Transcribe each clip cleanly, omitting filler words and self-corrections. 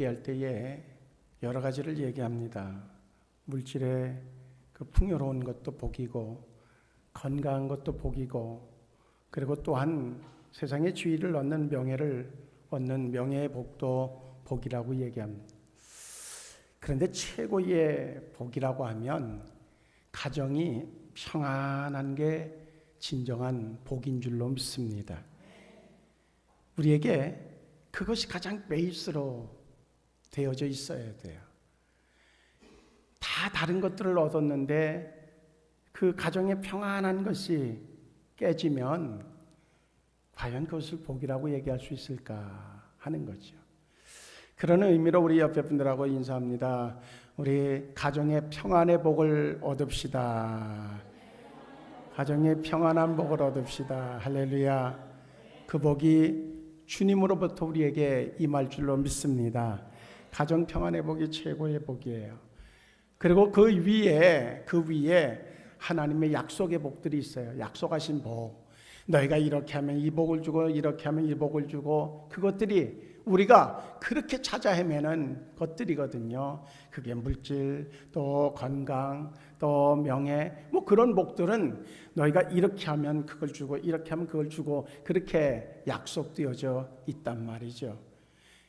얘기할 때에 여러 가지를 얘기합니다. 물질의 그 풍요로운 것도 복이고 건강한 것도 복이고, 그리고 또한 세상의 지위를 얻는 명예를 얻는 명예의 복도 복이라고 얘기합니다. 그런데 최고의 복이라고 하면 가정이 평안한 게 진정한 복인 줄로 믿습니다. 우리에게 그것이 가장 베이스로 되어져 있어야 돼요. 다 다른 것들을 얻었는데 그 가정의 평안한 것이 깨지면 과연 그것을 복이라고 얘기할 수 있을까 하는 거죠. 그런 의미로 우리 옆에 분들하고 인사합니다. 우리 가정의 평안의 복을 얻읍시다. 가정의 평안한 복을 얻읍시다. 할렐루야. 그 복이 주님으로부터 우리에게 임할 줄로 믿습니다. 가정 평안의 복이 최고의 복이에요. 그리고 그 위에 하나님의 약속의 복들이 있어요. 약속하신 복. 너희가 이렇게 하면 이 복을 주고 이렇게 하면 이 복을 주고, 그것들이 우리가 그렇게 찾아 헤매는 것들이거든요. 그게 물질, 또 건강, 또 명예, 뭐 그런 복들은 너희가 이렇게 하면 그걸 주고 이렇게 하면 그걸 주고 그렇게 약속되어져 있단 말이죠.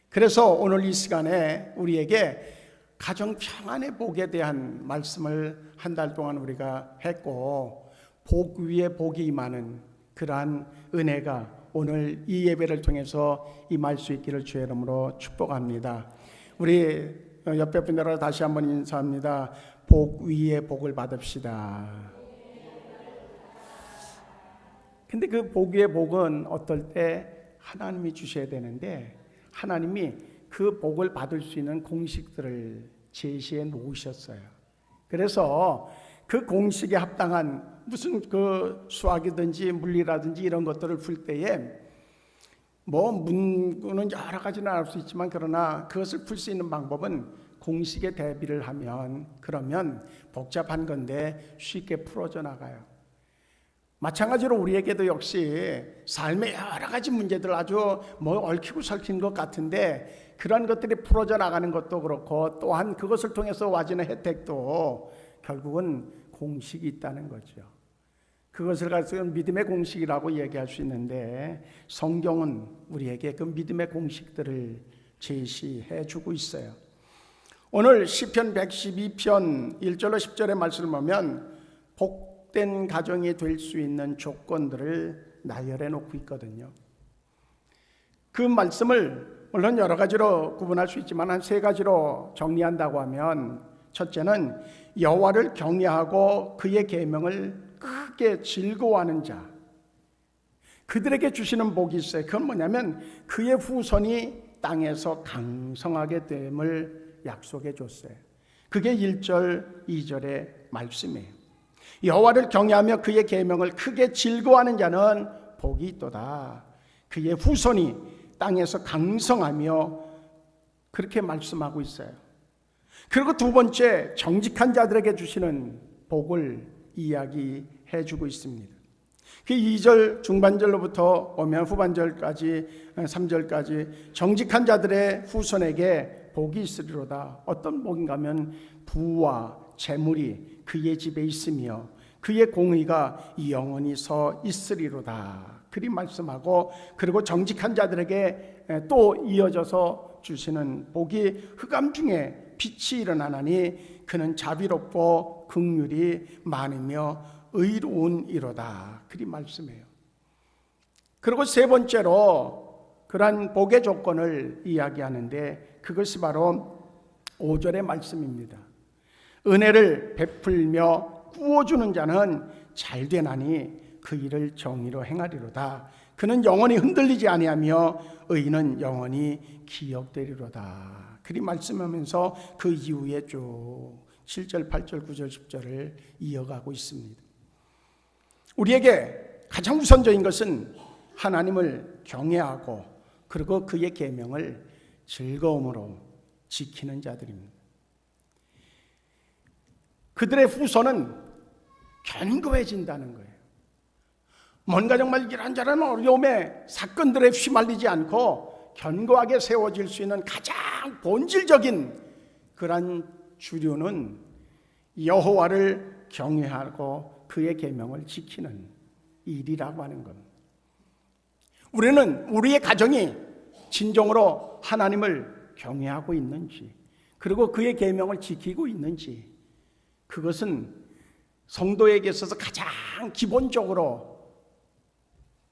그래서 오늘 이 시간에 우리에게 가정 평안의 복에 대한 말씀을 한 달 동안 우리가 했고, 복 위에 복이 임하는 그러한 은혜가 오늘 이 예배를 통해서 임할 수 있기를 주의 이름으로 축복합니다. 우리 옆에 분들하고 다시 한번 인사합니다. 복 위에 복을 받읍시다. 근데 그 복 위에 복은 어떨 때 하나님이 주셔야 되는데, 하나님이 그 복을 받을 수 있는 공식들을 제시해 놓으셨어요. 그래서 그 공식에 합당한 무슨 그 수학이든지 물리라든지 이런 것들을 풀 때에 뭐 문구는 여러 가지는 알 수 있지만, 그러나 그것을 풀 수 있는 방법은 공식에 대비를 하면, 그러면 복잡한 건데 쉽게 풀어져 나가요. 마찬가지로 우리에게도 역시 삶의 여러 가지 문제들 아주 뭐 얽히고 설킨 것 같은데, 그런 것들이 풀어져 나가는 것도 그렇고, 또한 그것을 통해서 와지는 혜택도 결국은 공식이 있다는 거죠. 그것을 가지고 믿음의 공식이라고 얘기할 수 있는데, 성경은 우리에게 그 믿음의 공식들을 제시해 주고 있어요. 오늘 시편 112편 1절로 10절의 말씀을 보면 복된 가정이 될 수 있는 조건들을 나열해 놓고 있거든요. 그 말씀을 물론 여러 가지로 구분할 수 있지만 한 세 가지로 정리한다고 하면, 첫째는 여호와를 경외하고 그의 계명을 크게 즐거워하는 자, 그들에게 주시는 복이 있어요. 그건 뭐냐면 그의 후손이 땅에서 강성하게 됨을 약속해 줬어요. 그게 1절 2절의 말씀이에요. 여호와를 경외하며 그의 계명을 크게 즐거워하는 자는 복이 있도다. 그의 후손이 땅에서 강성하며, 그렇게 말씀하고 있어요. 그리고 두 번째, 정직한 자들에게 주시는 복을 이야기해 주고 있습니다. 그 2절 중반절로부터 오면 후반절까지 3절까지 정직한 자들의 후손에게 복이 있으리로다. 어떤 복인가 하면 부와 재물이 그의 집에 있으며 그의 공의가 영원히 서 있으리로다. 그리 말씀하고, 그리고 정직한 자들에게 또 이어져서 주시는 복이 흑암 중에 빛이 일어나나니 그는 자비롭고 긍휼이 많으며 의로운 이로다. 그리 말씀해요. 그리고 세 번째로 그러한 복의 조건을 이야기하는데, 그것이 바로 5절의 말씀입니다. 은혜를 베풀며 구워주는 자는 잘되나니 그 일을 정의로 행하리로다. 그는 영원히 흔들리지 아니하며 의인은 영원히 기억되리로다. 그리 말씀하면서 그 이후에 쭉 7절, 8절, 9절, 10절을 이어가고 있습니다. 우리에게 가장 우선적인 것은 하나님을 경외하고 그리고 그의 계명을 즐거움으로 지키는 자들입니다. 그들의 후손은 견고해진다는 거예요. 뭔가 정말 이런저런 어려움에 사건들에 휘말리지 않고 견고하게 세워질 수 있는 가장 본질적인 그러한 주류는 여호와를 경외하고 그의 계명을 지키는 일이라고 하는 겁니다. 우리는 우리의 가정이 진정으로 하나님을 경외하고 있는지, 그리고 그의 계명을 지키고 있는지, 그것은 성도에게 있어서 가장 기본적으로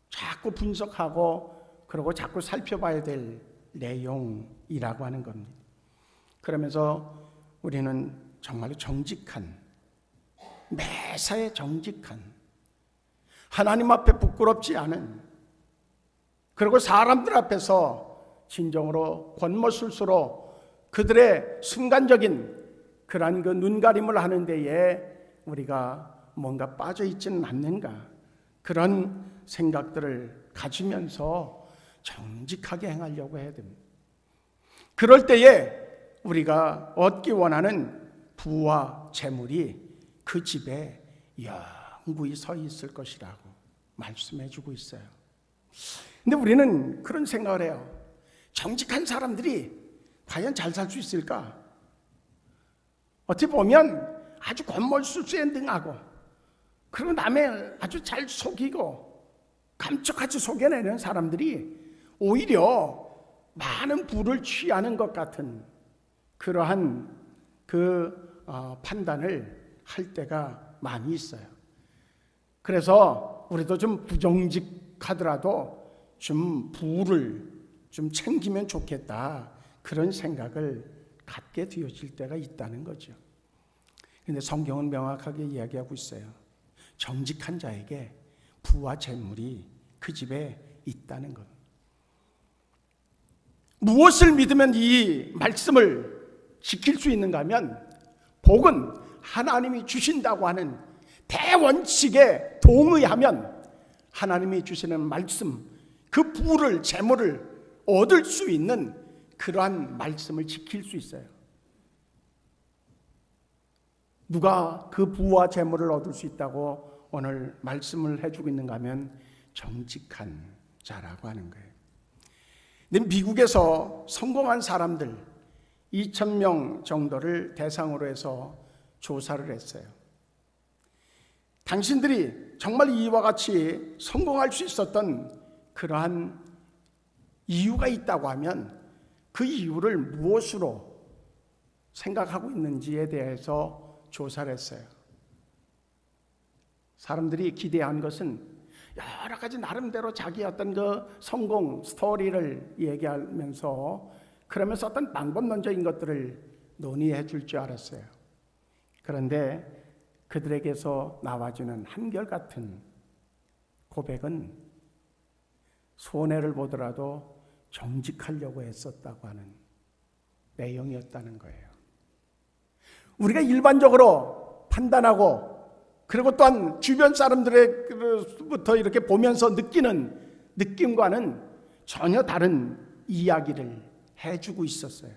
자꾸 분석하고 그리고 자꾸 살펴봐야 될 내용이라고 하는 겁니다. 그러면서 우리는 정말로 정직한, 매사에 정직한, 하나님 앞에 부끄럽지 않은, 그리고 사람들 앞에서 진정으로 권모술수로 그들의 순간적인 그러한 그 눈가림을 하는 데에 우리가 뭔가 빠져 있지는 않는가, 그런 생각들을 가지면서 정직하게 행하려고 해야 됩니다. 그럴 때에 우리가 얻기 원하는 부와 재물이 그 집에 영구히 서 있을 것이라고 말씀해 주고 있어요. 근데 우리는 그런 생각을 해요. 정직한 사람들이 과연 잘 살 수 있을까? 어떻게 보면 아주 권모술수행등하고, 그리고 남을 아주 잘 속이고 감쪽같이 속여내는 사람들이 오히려 많은 부를 취하는 것 같은 그러한 판단을 할 때가 많이 있어요. 그래서 우리도 좀 부정직하더라도 좀 부를 좀 챙기면 좋겠다, 그런 생각을 갖게 되어질 때가 있다는 거죠. 그런데 성경은 명확하게 이야기하고 있어요. 정직한 자에게 부와 재물이 그 집에 있다는 것. 무엇을 믿으면 이 말씀을 지킬 수 있는가 하면, 복은 하나님이 주신다고 하는 대원칙에 동의하면 하나님이 주시는 말씀, 그 부를, 재물을 얻을 수 있는 그러한 말씀을 지킬 수 있어요. 누가 그 부와 재물을 얻을 수 있다고 오늘 말씀을 해주고 있는가 하면 정직한 자라고 하는 거예요. 근데 미국에서 성공한 사람들 2,000명 정도를 대상으로 해서 조사를 했어요. 당신들이 정말 이와 같이 성공할 수 있었던 그러한 이유가 있다고 하면 그 이유를 무엇으로 생각하고 있는지에 대해서 조사를 했어요. 사람들이 기대한 것은 여러 가지 나름대로 자기 어떤 그 성공 스토리를 얘기하면서, 그러면서 어떤 방법론적인 것들을 논의해 줄 줄 알았어요. 그런데 그들에게서 나와주는 한결같은 고백은 손해를 보더라도 정직하려고 했었다고 하는 내용이었다는 거예요. 우리가 일반적으로 판단하고, 그리고 또한 주변 사람들로부터 이렇게 보면서 느끼는 느낌과는 전혀 다른 이야기를 해주고 있었어요.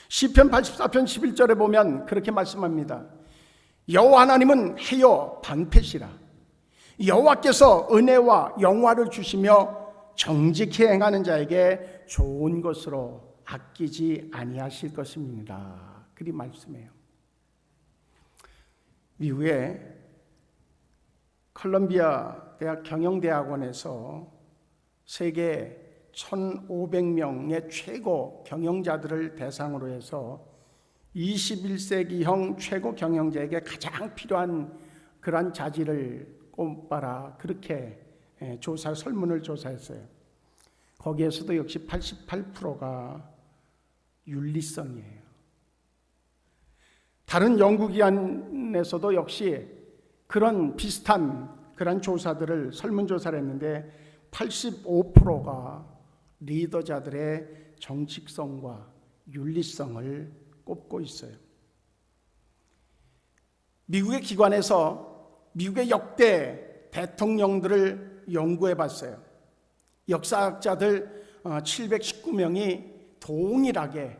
시편 84편 11절에 보면 그렇게 말씀합니다. 여호와 하나님은 해요 방패시라. 여호와께서 은혜와 영화를 주시며 정직히 행하는 자에게 좋은 것으로 아끼지 아니하실 것입니다. 그리 말씀해요. 미국의 컬럼비아 대학 경영대학원에서 세계 1,500명의 최고 경영자들을 대상으로 해서 21세기형 최고 경영자에게 가장 필요한 그러한 자질을 꼽아라, 그렇게 설문을 조사했어요. 거기에서도 역시 88%가 윤리성이에요. 다른 연구기관에서도 역시 그런 비슷한 그런 조사들을, 설문조사를 했는데 85%가 리더자들의 정직성과 윤리성을 꼽고 있어요. 미국의 기관에서 미국의 역대 대통령들을 연구해 봤어요. 역사학자들 719명이 동일하게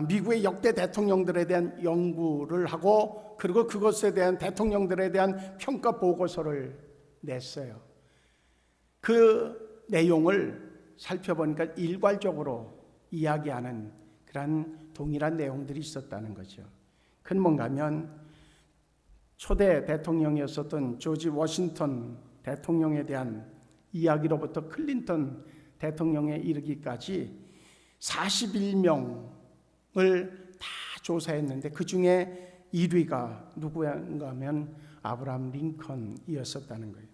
미국의 역대 대통령들에 대한 연구를 하고, 그리고 그것에 대한 대통령들에 대한 평가 보고서를 냈어요. 그 내용을 살펴보니까 일괄적으로 이야기하는 그런 동일한 내용들이 있었다는 거죠. 그건 뭔가 하면 초대 대통령이었었던 조지 워싱턴 대통령에 대한 이야기로부터 클린턴 대통령에 이르기까지 41명을 다 조사했는데 그 중에 1위가 누구인가 하면 아브라함 링컨이었었다는 거예요.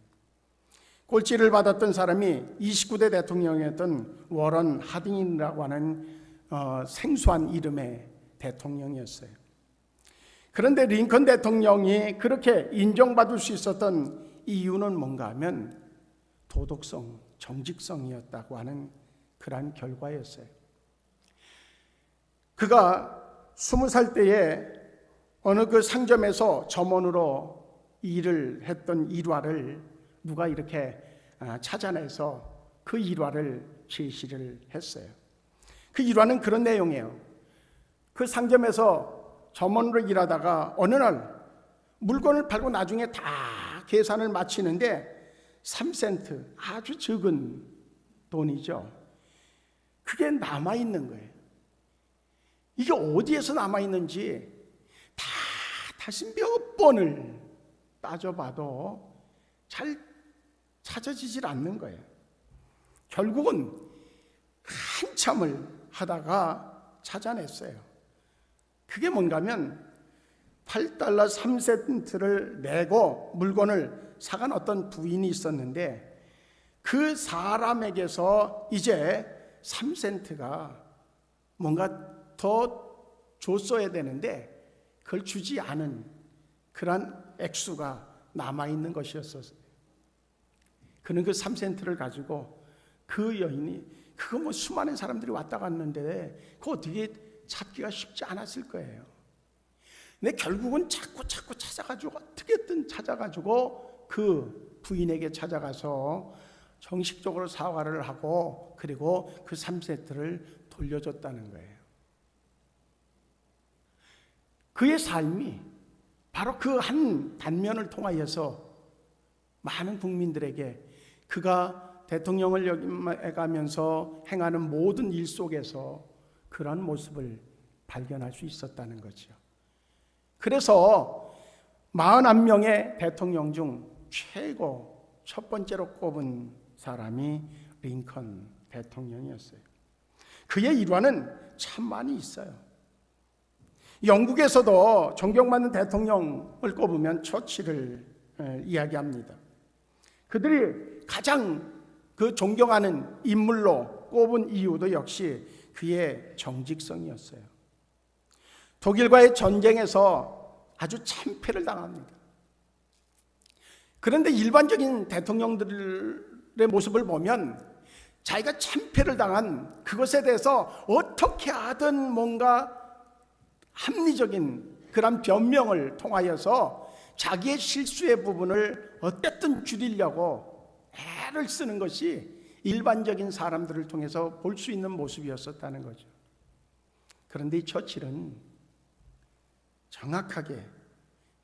꼴찌를 받았던 사람이 29대 대통령이었던 워런 하딩이라고 하는 생소한 이름의 대통령이었어요. 그런데 링컨 대통령이 그렇게 인정받을 수 있었던 이유는 뭔가 하면 도덕성, 정직성이었다고 하는 그러한 결과였어요. 그가 20살 때에 어느 그 상점에서 점원으로 일을 했던 일화를 누가 이렇게 찾아내서 그 일화를 제시를 했어요. 그 일화는 그런 내용이에요. 그 상점에서 점원으로 일하다가 어느 날 물건을 팔고 나중에 다 계산을 마치는데 3센트, 아주 적은 돈이죠. 그게 남아있는 거예요. 이게 어디에서 남아있는지 다시 몇 번을 따져봐도 잘 찾아지질 않는 거예요. 결국은 한참을 하다가 찾아냈어요. 그게 뭔가 하면 $8 3센트를 내고 물건을 사간 어떤 부인이 있었는데 그 사람에게서 이제 3센트가 뭔가 더 줬어야 되는데 그걸 주지 않은 그런 액수가 남아있는 것이었어요. 그는 그 3센트를 가지고 그 여인이 그거 뭐 수많은 사람들이 왔다 갔는데 그거 어떻게 찾기가 쉽지 않았을 거예요. 근데 결국은 자꾸 찾아가지고 어떻게든 찾아가지고 그 부인에게 찾아가서 정식적으로 사과를 하고 그리고 그 3센트를 돌려줬다는 거예요. 그의 삶이 바로 그 한 단면을 통하여서 많은 국민들에게 그가 대통령을 역임해가면서 행하는 모든 일 속에서 그런 모습을 발견할 수 있었다는 거죠. 그래서 41명의 대통령 중 최고 첫 번째로 꼽은 사람이 링컨 대통령이었어요. 그의 일화는 참 많이 있어요. 영국에서도 존경받는 대통령을 꼽으면 처칠을 이야기합니다. 그들이 가장 그 존경하는 인물로 꼽은 이유도 역시 그의 정직성이었어요. 독일과의 전쟁에서 아주 참패를 당합니다. 그런데 일반적인 대통령들의 모습을 보면 자기가 참패를 당한 그것에 대해서 어떻게 하든 뭔가 합리적인 그런 변명을 통하여서 자기의 실수의 부분을 어쨌든 줄이려고 애를 쓰는 것이 일반적인 사람들을 통해서 볼 수 있는 모습이었었다는 거죠. 그런데 이 처칠은 정확하게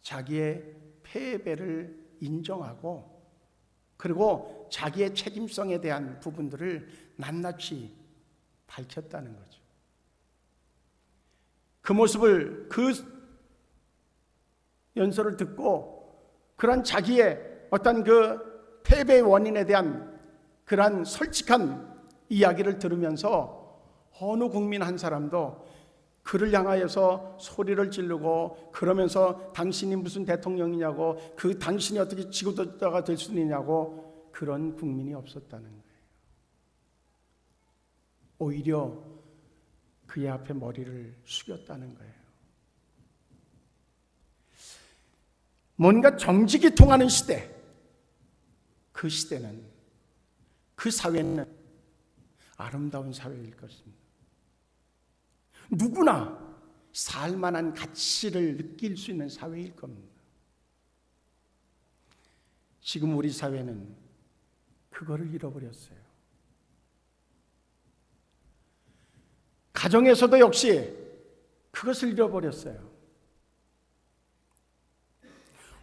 자기의 패배를 인정하고 그리고 자기의 책임성에 대한 부분들을 낱낱이 밝혔다는 거죠. 그 모습을 그 연설을 듣고 그런 자기의 어떤 그 패배의 원인에 대한 그런 솔직한 이야기를 들으면서 어느 국민 한 사람도 그를 향하여서 소리를 지르고 그러면서 당신이 무슨 대통령이냐고 그 당신이 어떻게 지도자가 될 수 있느냐고 그런 국민이 없었다는 거예요. 오히려 그의 앞에 머리를 숙였다는 거예요. 뭔가 정직이 통하는 시대, 그 시대는 그 사회는 아름다운 사회일 것입니다. 누구나 살만한 가치를 느낄 수 있는 사회일 겁니다. 지금 우리 사회는 그거를 잃어버렸어요. 가정에서도 역시 그것을 잃어버렸어요.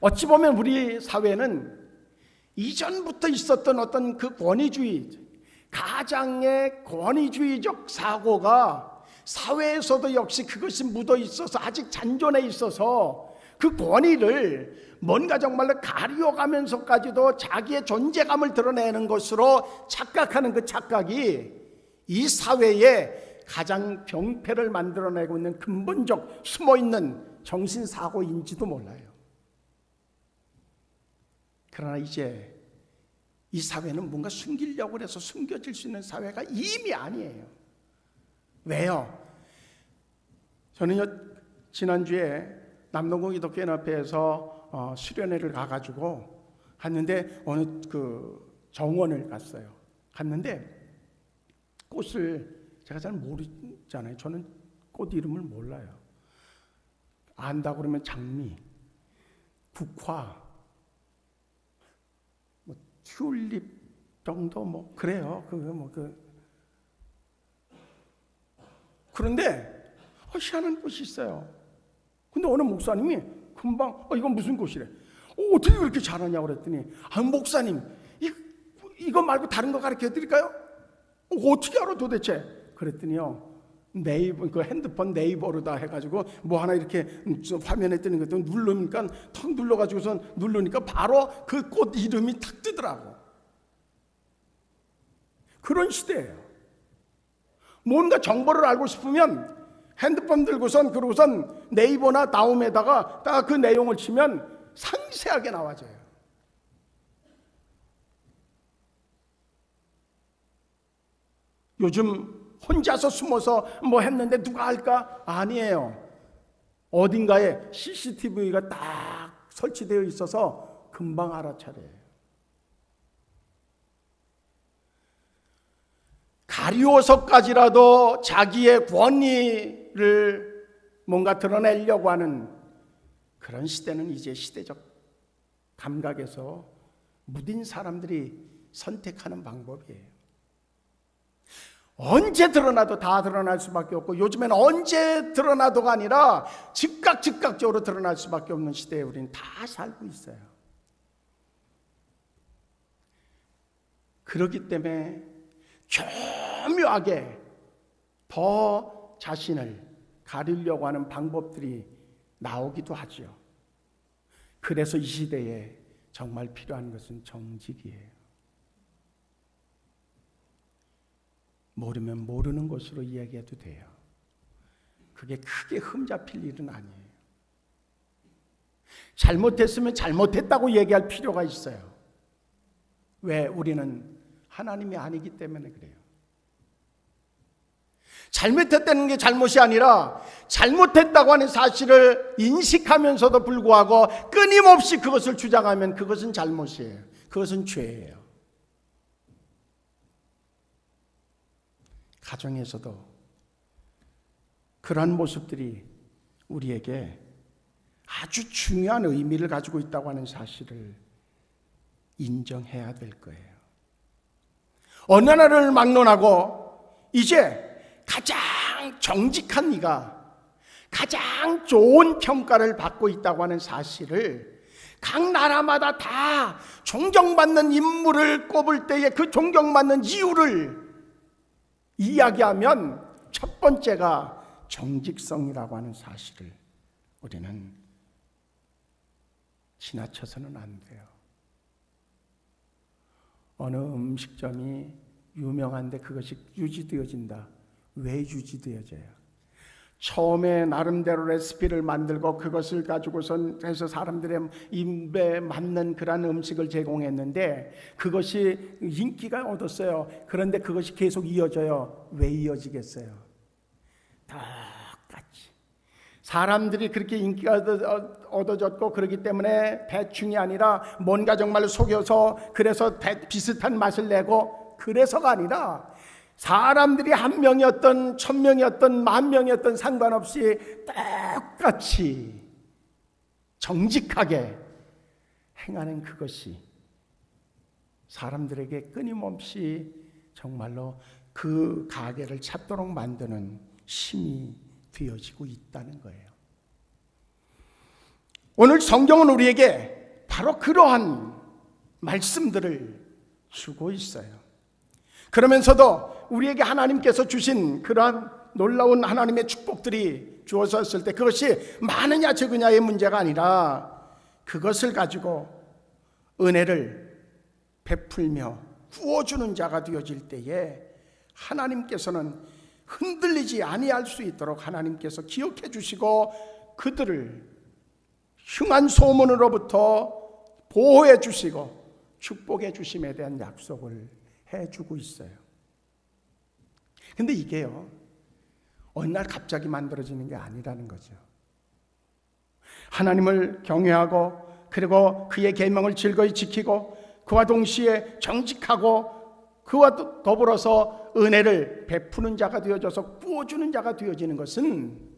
어찌 보면 우리 사회는 이전부터 있었던 어떤 그 권위주의, 가장의 권위주의적 사고가 사회에서도 역시 그것이 묻어 있어서 아직 잔존해 있어서 그 권위를 뭔가 정말로 가리워가면서까지도 자기의 존재감을 드러내는 것으로 착각하는 그 착각이 이 사회에 가장 병폐를 만들어내고 있는 근본적 숨어있는 정신사고인지도 몰라요. 그러나 이제 이 사회는 뭔가 숨기려고 해서 숨겨질 수 있는 사회가 이미 아니에요. 왜요? 저는요, 지난주에 남동구 기독교연합회에서 수련회를 가가지고 갔는데 어느 그 정원을 갔어요. 갔는데 꽃을 제가 잘 모르잖아요. 저는 꽃 이름을 몰라요. 안다고 그러면 장미, 국화, 뭐 튤립 정도 뭐 그래요. 그런데 희한한 꽃이 있어요. 근데 어느 목사님이 금방 이건 무슨 꽃이래? 어떻게 그렇게 잘하냐고 그랬더니 목사님 이거 말고 다른 거 가르쳐 드릴까요? 어떻게 알아 도대체? 그랬더니요, 네이버, 그 핸드폰 네이버로다 해가지고 뭐 하나 이렇게 화면에 뜨는 것도 누르니까 턱 눌러가지고선 누르니까 바로 그 꽃 이름이 탁 뜨더라고. 그런 시대예요. 뭔가 정보를 알고 싶으면 핸드폰 들고선 그러고선 네이버나 다음에다가 딱 그 내용을 치면 상세하게 나와져요. 요즘 혼자서 숨어서 뭐 했는데 누가 알까? 아니에요. 어딘가에 CCTV가 딱 설치되어 있어서 금방 알아차려요. 가리워서까지라도 자기의 권위를 뭔가 드러내려고 하는 그런 시대는 이제 시대적 감각에서 무딘 사람들이 선택하는 방법이에요. 언제 드러나도 다 드러날 수밖에 없고, 요즘에는 언제 드러나도가 아니라 즉각적으로 드러날 수밖에 없는 시대에 우리는 다 살고 있어요. 그렇기 때문에 교묘하게 더 자신을 가리려고 하는 방법들이 나오기도 하죠. 그래서 이 시대에 정말 필요한 것은 정직이에요. 모르면 모르는 것으로 이야기해도 돼요. 그게 크게 흠잡힐 일은 아니에요. 잘못했으면 잘못했다고 얘기할 필요가 있어요. 왜? 우리는 하나님이 아니기 때문에 그래요. 잘못했다는 게 잘못이 아니라 잘못했다고 하는 사실을 인식하면서도 불구하고 끊임없이 그것을 주장하면 그것은 잘못이에요. 그것은 죄예요. 가정에서도 그러한 모습들이 우리에게 아주 중요한 의미를 가지고 있다고 하는 사실을 인정해야 될 거예요. 어느 나라를 막론하고 이제 가장 정직한 이가 가장 좋은 평가를 받고 있다고 하는 사실을 각 나라마다 다 존경받는 인물을 꼽을 때에 그 존경받는 이유를 이야기하면 첫 번째가 정직성이라고 하는 사실을 우리는 지나쳐서는 안 돼요. 어느 음식점이 유명한데 그것이 유지되어진다. 왜 유지되어져요? 처음에 나름대로 레시피를 만들고 그것을 가지고선 해서 사람들의 입에 맞는 그런 음식을 제공했는데 그것이 인기가 얻었어요. 그런데 그것이 계속 이어져요. 왜 이어지겠어요? 똑같이 사람들이 그렇게 인기가 얻어졌고 그렇기 때문에 대충이 아니라 뭔가 정말 속여서 그래서 비슷한 맛을 내고 그래서가 아니라 사람들이 1명이었던 1000명이었던 10,000명이었던 상관없이 똑같이 정직하게 행하는 그것이 사람들에게 끊임없이 정말로 그 가게를 찾도록 만드는 힘이 되어지고 있다는 거예요. 오늘 성경은 우리에게 바로 그러한 말씀들을 주고 있어요. 그러면서도 우리에게 하나님께서 주신 그러한 놀라운 하나님의 축복들이 주어졌을 때 그것이 많으냐 적으냐의 문제가 아니라 그것을 가지고 은혜를 베풀며 구워주는 자가 되어질 때에 하나님께서는 흔들리지 아니할 수 있도록 하나님께서 기억해 주시고 그들을 흉한 소문으로부터 보호해 주시고 축복해 주심에 대한 약속을 해주고 있어요. 근데 이게요, 어느 날 갑자기 만들어지는 게 아니라는 거죠. 하나님을 경외하고 그리고 그의 계명을 즐거이 지키고 그와 동시에 정직하고 그와 더불어서 은혜를 베푸는 자가 되어져서 구워주는 자가 되어지는 것은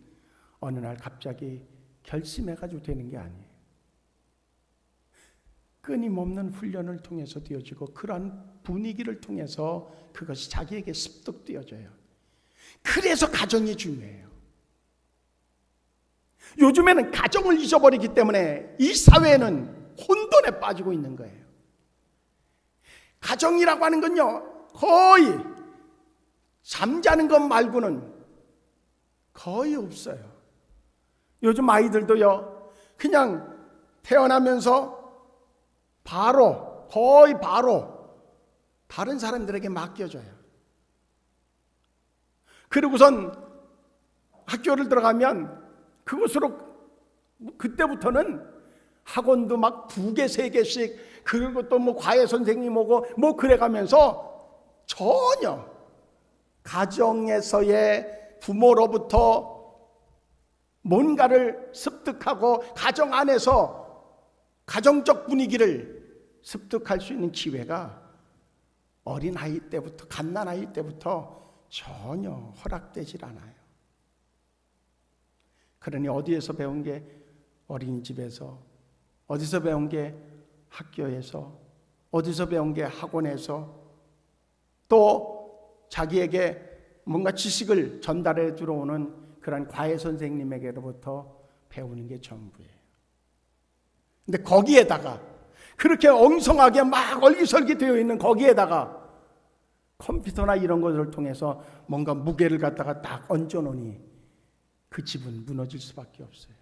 어느 날 갑자기 결심해가지고 되는 게 아니에요. 끊임없는 훈련을 통해서 되어지고 그러한 분위기를 통해서 그것이 자기에게 습득되어져요. 그래서 가정이 중요해요. 요즘에는 가정을 잊어버리기 때문에 이 사회는 혼돈에 빠지고 있는 거예요. 가정이라고 하는 건요, 거의 잠자는 것 말고는 거의 없어요. 요즘 아이들도요, 그냥 태어나면서 거의 바로 다른 사람들에게 맡겨줘요. 그리고선 학교를 들어가면 그것으로 그때부터는 학원도 막 2개, 3개씩 그리고 또 뭐 과외 선생님 오고 뭐 그래가면서 전혀 가정에서의 부모로부터 뭔가를 습득하고 가정 안에서 가정적 분위기를 습득할 수 있는 기회가 어린 아이 때부터 갓난 아이 때부터 전혀 허락되질 않아요. 그러니 어디에서 배운 게 어린이집에서, 어디서 배운 게 학교에서, 어디서 배운 게 학원에서, 또 자기에게 뭔가 지식을 전달해 들어오는 그런 과외 선생님에게로부터 배우는 게 전부예요. 근데 거기에다가 그렇게 엉성하게 막 얼기설기 되어 있는 거기에다가 컴퓨터나 이런 것을 통해서 뭔가 무게를 갖다가 딱 얹어놓으니 그 집은 무너질 수밖에 없어요.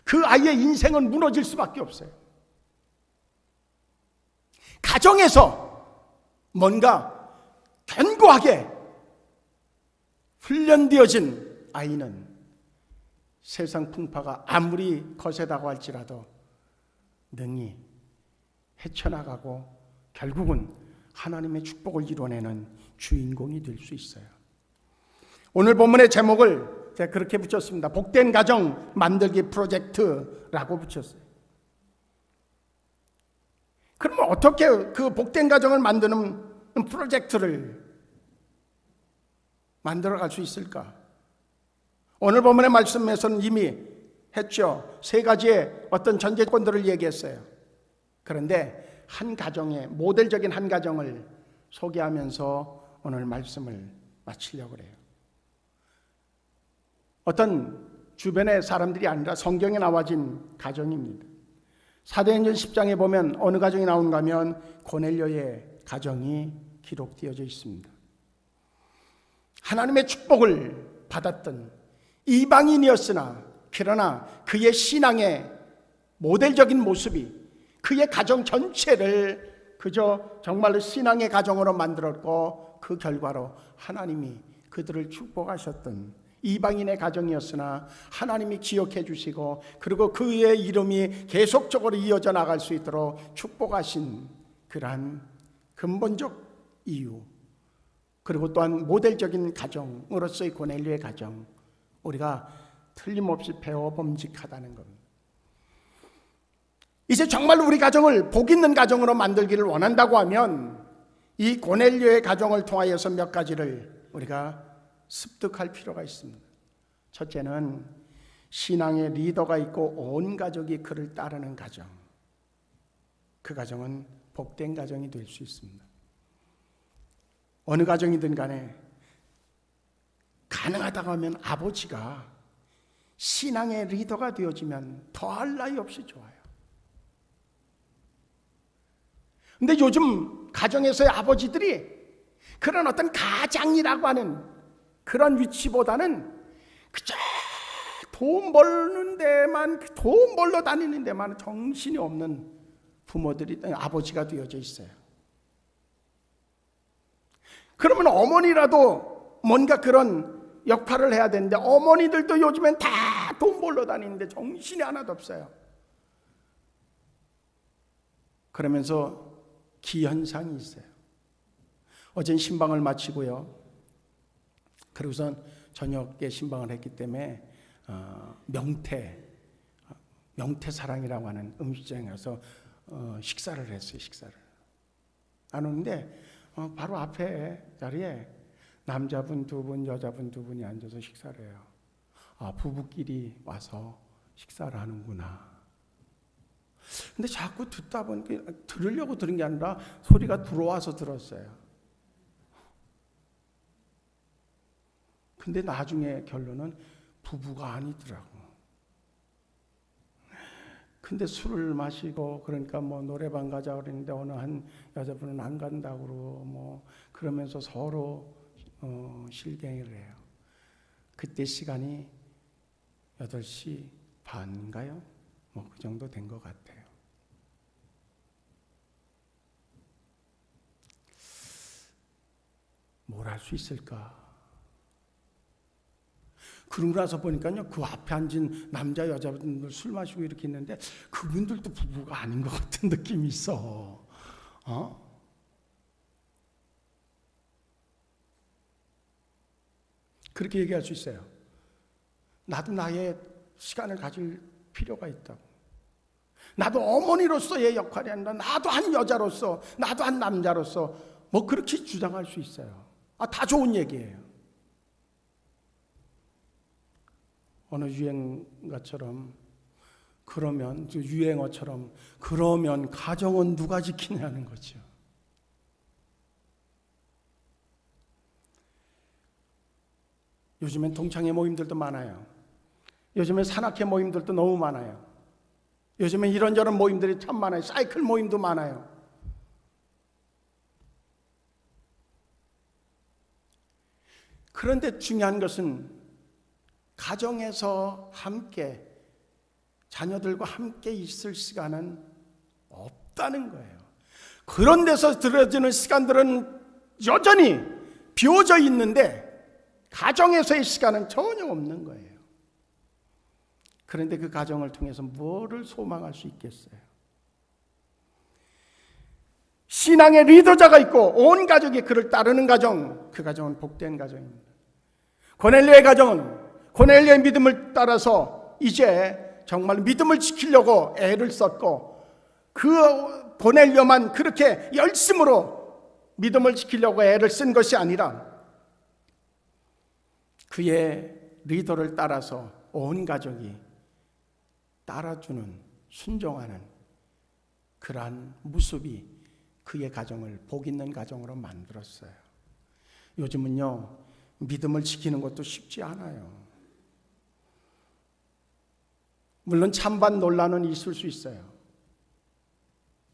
그 아이의 인생은 무너질 수밖에 없어요. 가정에서 뭔가 견고하게 훈련되어진 아이는 세상 풍파가 아무리 거세다고 할지라도 능히 헤쳐나가고 결국은 하나님의 축복을 이뤄내는 주인공이 될 수 있어요. 오늘 본문의 제목을 제가 그렇게 붙였습니다. 복된 가정 만들기 프로젝트라고 붙였어요. 그러면 어떻게 그 복된 가정을 만드는 프로젝트를 만들어갈 수 있을까? 오늘 본문의 말씀에서는 이미 했죠. 3가지의 어떤 전제권들을 얘기했어요. 그런데 한 가정의 모델적인 한 가정을 소개하면서 오늘 말씀을 마치려고 해요. 어떤 주변의 사람들이 아니라 성경에 나와진 가정입니다. 사도행전 10장에 보면 어느 가정이 나오는가 하면 고넬료의 가정이 기록되어져 있습니다. 하나님의 축복을 받았던 이방인이었으나 그러나 그의 신앙의 모델적인 모습이 그의 가정 전체를 그저 정말로 신앙의 가정으로 만들었고 그 결과로 하나님이 그들을 축복하셨던 이방인의 가정이었으나 하나님이 기억해 주시고 그리고 그의 이름이 계속적으로 이어져 나갈 수 있도록 축복하신 그러한 근본적 이유, 그리고 또한 모델적인 가정으로서의 고넬료의 가정, 우리가 틀림없이 배워 범직하다는 겁니다. 이제 정말로 우리 가정을 복 있는 가정으로 만들기를 원한다고 하면 이 고넬료의 가정을 통하여서 몇 가지를 우리가 습득할 필요가 있습니다. 첫째는 신앙의 리더가 있고 온 가족이 그를 따르는 가정. 그 가정은 복된 가정이 될 수 있습니다. 어느 가정이든 간에 가능하다고 하면 아버지가 신앙의 리더가 되어지면 더할 나위 없이 좋아요. 근데 요즘 가정에서의 아버지들이 그런 어떤 가장이라고 하는 그런 위치보다는 그저 돈 벌는 데만, 돈 벌러 다니는 데만 정신이 없는 부모들이, 아버지가 되어져 있어요. 그러면 어머니라도 뭔가 그런 역할을 해야 되는데, 어머니들도 요즘엔 다 돈 벌러 다니는데 정신이 하나도 없어요. 그러면서 기현상이 있어요. 어젠 신방을 마치고요, 그리고선 저녁에 신방을 했기 때문에 명태사랑이라고 하는 음식점에 가서 식사를 했어요. 식사를 안 오는데 바로 앞에 자리에 남자분 2분, 여자분 2분이 앉아서 식사를 해요. 아, 부부끼리 와서 식사를 하는구나. 근데 자꾸 듣다 보니까, 들으려고 들은 게 아니라 소리가 들어와서 들었어요. 근데 나중에 결론은 부부가 아니더라고. 근데 술을 마시고, 그러니까 뭐 노래방 가자 그랬는데 어느 한 여자분은 안 간다고 그러고, 뭐 그러면서 서로 실갱이를 해요. 그때 시간이 8시 반인가요? 뭐 그 정도 된 것 같아요. 뭘 할 수 있을까? 그러고 나서 보니까요, 그 앞에 앉은 남자 여자분들 술 마시고 이렇게 있는데 그분들도 부부가 아닌 것 같은 느낌이 있어. 그렇게 얘기할 수 있어요. 나도 나의 시간을 가질 필요가 있다고. 나도 어머니로서의 역할이 아니라 나도 한 여자로서, 나도 한 남자로서 뭐 그렇게 주장할 수 있어요. 다 좋은 얘기예요. 어느 유행어처럼, 그러면 가정은 누가 지키냐는 거죠. 요즘엔 동창회 모임들도 많아요. 요즘엔 산악회 모임들도 너무 많아요. 요즘엔 이런저런 모임들이 참 많아요. 사이클 모임도 많아요. 그런데 중요한 것은 가정에서 함께, 자녀들과 함께 있을 시간은 없다는 거예요. 그런 데서 들어지는 시간들은 여전히 비워져 있는데 가정에서의 시간은 전혀 없는 거예요. 그런데 그 가정을 통해서 뭐를 소망할 수 있겠어요? 신앙의 리더자가 있고 온 가족이 그를 따르는 가정, 그 가정은 복된 가정입니다. 고넬료의 가정은 고넬료의 믿음을 따라서 이제 정말 믿음을 지키려고 애를 썼고, 그 고넬료만 그렇게 열심으로 믿음을 지키려고 애를 쓴 것이 아니라 그의 리더를 따라서 온 가족이 따라주는, 순종하는 그러한 모습이 그의 가정을 복 있는 가정으로 만들었어요. 요즘은요, 믿음을 지키는 것도 쉽지 않아요. 물론 찬반 논란은 있을 수 있어요.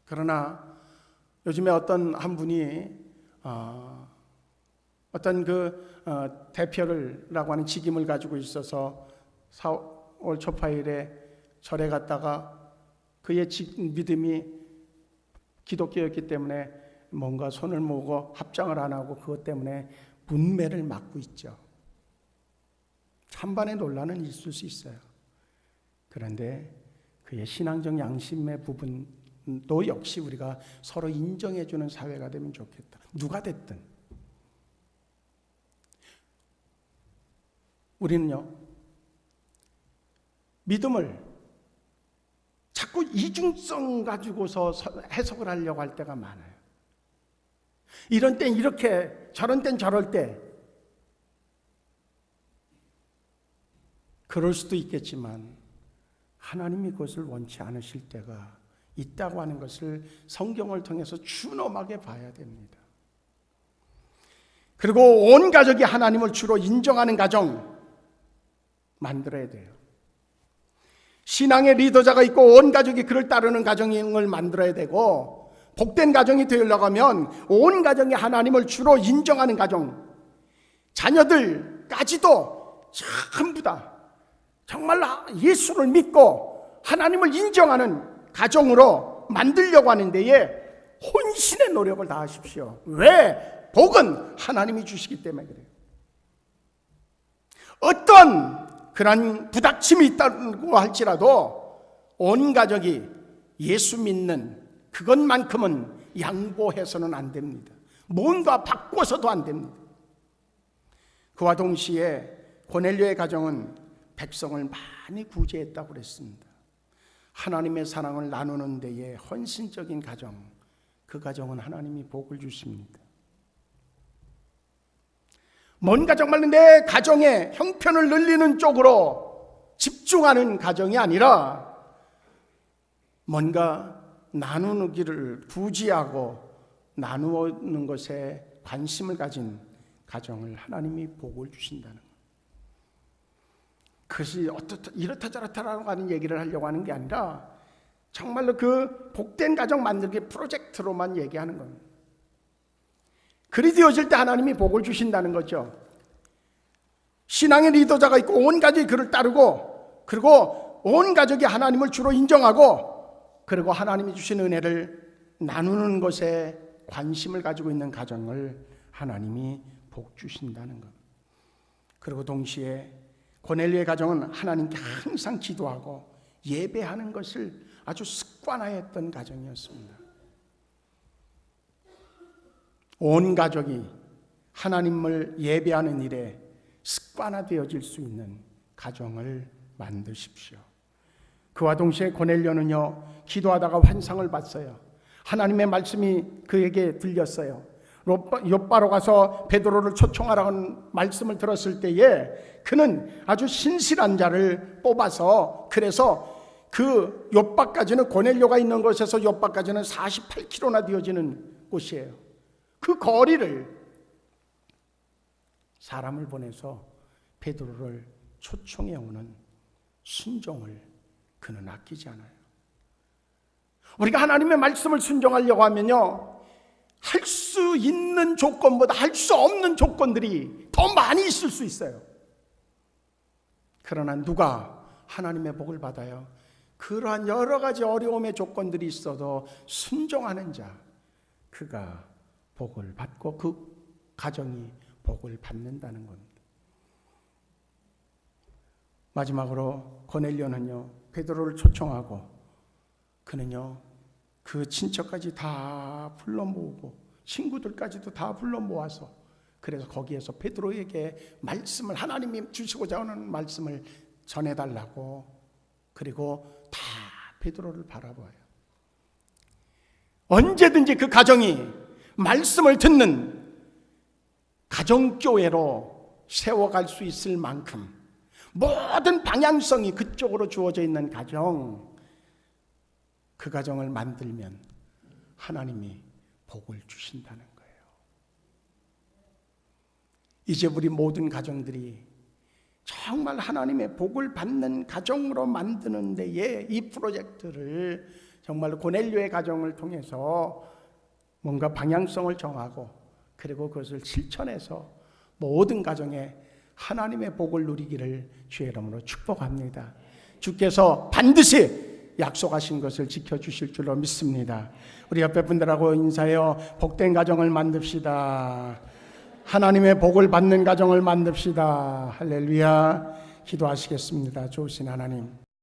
그러나 요즘에 어떤 한 분이 어떤 대표라고 하는 직임을 가지고 있어서 4월 초파일에 절에 갔다가 그의 믿음이 기독교였기 때문에 뭔가 손을 모으고 합장을 안 하고 그것 때문에 문매를 맞고 있죠. 찬반의 논란은 있을 수 있어요. 그런데 그의 신앙적 양심의 부분도 역시 우리가 서로 인정해주는 사회가 되면 좋겠다. 누가 됐든. 우리는요, 믿음을 자꾸 이중성 가지고서 해석을 하려고 할 때가 많아요. 이런 땐 이렇게, 저런 땐 저럴 때. 그럴 수도 있겠지만 하나님이 그것을 원치 않으실 때가 있다고 하는 것을 성경을 통해서 준엄하게 봐야 됩니다. 그리고 온 가족이 하나님을 주로 인정하는 가정 만들어야 돼요. 신앙의 리더자가 있고 온 가족이 그를 따르는 가정을 만들어야 되고, 복된 가정이 되려고 하면 온 가정이 하나님을 주로 인정하는 가정, 자녀들까지도 전부 다 정말 예수를 믿고 하나님을 인정하는 가정으로 만들려고 하는 데에 혼신의 노력을 다하십시오. 왜? 복은 하나님이 주시기 때문에 그래요. 어떤 그런 부닥침이 있다고 할지라도 온 가족이 예수 믿는 그것만큼은 양보해서는 안 됩니다. 뭔가 바꿔서도 안 됩니다. 그와 동시에 고넬료의 가정은 백성을 많이 구제했다고 그랬습니다. 하나님의 사랑을 나누는 데에 헌신적인 가정, 그 가정은 하나님이 복을 주십니다. 뭔가 정말 내 가정의 형편을 늘리는 쪽으로 집중하는 가정이 아니라 뭔가 나누기를 부지하고 나누는 것에 관심을 가진 가정을 하나님이 복을 주신다는 것. 그것이 이렇다 저렇다라고 하는 얘기를 하려고 하는 게 아니라 정말로 그 복된 가정 만들기 프로젝트로만 얘기하는 겁니다. 그리 되어질 때 하나님이 복을 주신다는 거죠. 신앙의 리더자가 있고 온 가족이 그를 따르고, 그리고 온 가족이 하나님을 주로 인정하고, 그리고 하나님이 주신 은혜를 나누는 것에 관심을 가지고 있는 가정을 하나님이 복 주신다는 것. 그리고 동시에 고넬료의 가정은 하나님께 항상 기도하고 예배하는 것을 아주 습관화했던 가정이었습니다. 온 가족이 하나님을 예배하는 일에 습관화되어질 수 있는 가정을 만드십시오. 그와 동시에 고넬료는요, 기도하다가 환상을 봤어요. 하나님의 말씀이 그에게 들렸어요. 욥바로 가서 베드로를 초청하라는 말씀을 들었을 때에 그는 아주 신실한 자를 뽑아서, 그래서 그 욥바까지는, 고넬료가 있는 곳에서 욥바까지는 48km나 되어지는 곳이에요. 그 거리를 사람을 보내서 베드로를 초청해 오는 순종을 그는 아끼지 않아요. 우리가 하나님의 말씀을 순종하려고 하면요, 할 수 있는 조건보다 할 수 없는 조건들이 더 많이 있을 수 있어요. 그러나 누가 하나님의 복을 받아요? 그러한 여러 가지 어려움의 조건들이 있어도 순종하는 자, 그가 복을 받고 그 가정이 복을 받는다는 겁니다. 마지막으로 고넬료는요, 베드로를 초청하고 그는요, 그 친척까지 다 불러 모으고 친구들까지도 다 불러 모아서, 그래서 거기에서 베드로에게 말씀을, 하나님이 주시고자 하는 말씀을 전해달라고, 그리고 다 베드로를 바라봐요. 언제든지 그 가정이 말씀을 듣는 가정교회로 세워갈 수 있을 만큼 모든 방향성이 그쪽으로 주어져 있는 가정, 그 가정을 만들면 하나님이 복을 주신다는 거예요. 이제 우리 모든 가정들이 정말 하나님의 복을 받는 가정으로 만드는 데에 이 프로젝트를 정말 고넬료의 가정을 통해서 뭔가 방향성을 정하고, 그리고 그것을 실천해서 모든 가정에 하나님의 복을 누리기를 주의 이름으로 축복합니다. 주께서 반드시 약속하신 것을 지켜주실 줄로 믿습니다. 우리 옆에 분들하고 인사해요. 복된 가정을 만듭시다. 하나님의 복을 받는 가정을 만듭시다. 할렐루야. 기도하시겠습니다. 좋으신 하나님,